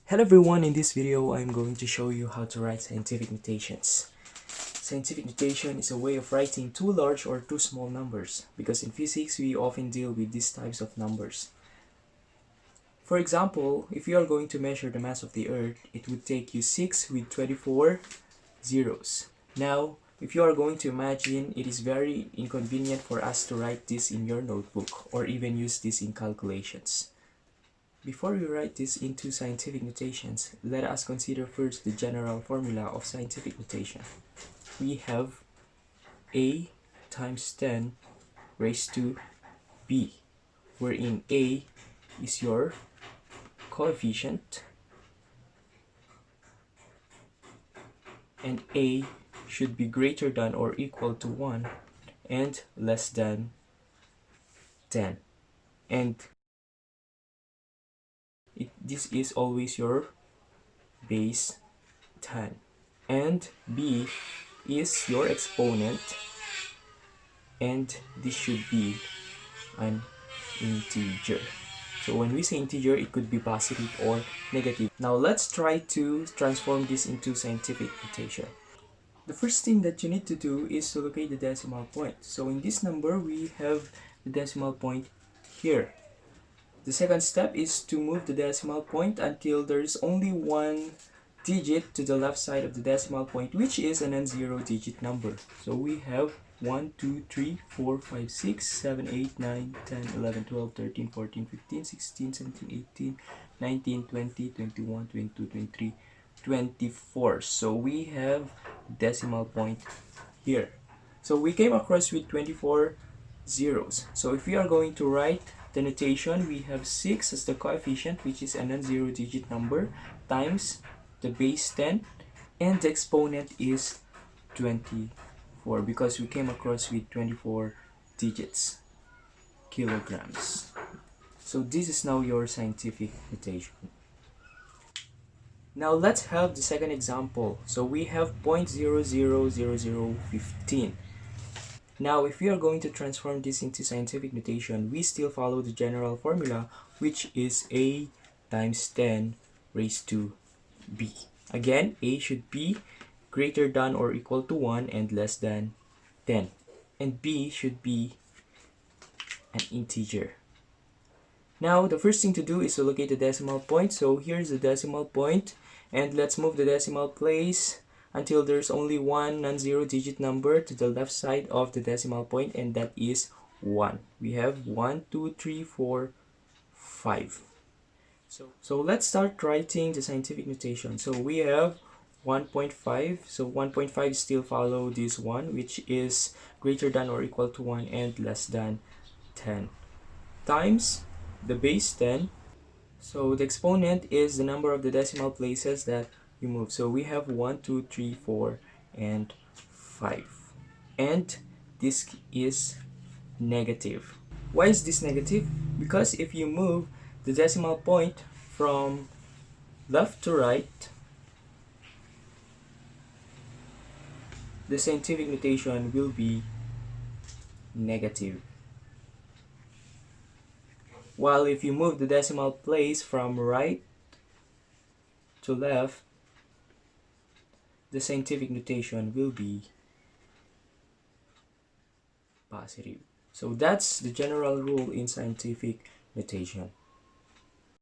Hello everyone, in this video I'm going to show you how to write scientific notations. Scientific notation is a way of writing two large or two small numbers because in physics we often deal with these types of numbers. For example, if you are going to measure the mass of the Earth, it would take you 6 with 24 zeros. Now, if you are going to imagine, it is very inconvenient for us to write this in your notebook or even use this in calculations. Before we write this into scientific notations, let us consider first the general formula of scientific notation. We have A times 10 raised to B, wherein A is your coefficient and A should be greater than or equal to 1 and less than 10. And this is always your base 10. And B is your exponent, and this should be an integer. So when we say integer, it could be positive or negative. Now let's try to transform this into scientific notation. The first thing that you need to do is to locate the decimal point. So in this number, we have the decimal point here. The second step is to move the decimal point until there is only one digit to the left side of the decimal point, which is a non-zero digit number. So we have 1, 2, 3, 4, 5, 6, 7, 8, 9, 10, 11, 12, 13, 14, 15, 16, 17, 18, 19, 20, 21, 22, 23, 24. So we have decimal point here. So we came across with 24 zeros. So if we are going to write the notation, we have 6 as the coefficient, which is a non-zero digit number, times the base 10, and the exponent is 24 because we came across with 24 digits, kilograms. So this is now your scientific notation. Now let's have the second example. So we have 0.000015. Now, if we are going to transform this into scientific notation, we still follow the general formula, which is A times 10 raised to B. Again, A should be greater than or equal to 1 and less than 10. And B should be an integer. Now, the first thing to do is to locate the decimal point. So here's the decimal point, and let's move the decimal place until there's only one non-zero digit number to the left side of the decimal point, and that is 1. We have 1, 2, 3, 4, 5. So let's start writing the scientific notation. So we have 1.5. So 1.5 still follow this one, which is greater than or equal to 1 and less than 10, times the base 10. So the exponent is the number of the decimal places that we move. So we have 1, 2, 3, 4, and 5. And this is negative. Why is this negative? Because if you move the decimal point from left to right, the scientific notation will be negative. While if you move the decimal place from right to left, the scientific notation will be positive. So that's the general rule in scientific notation.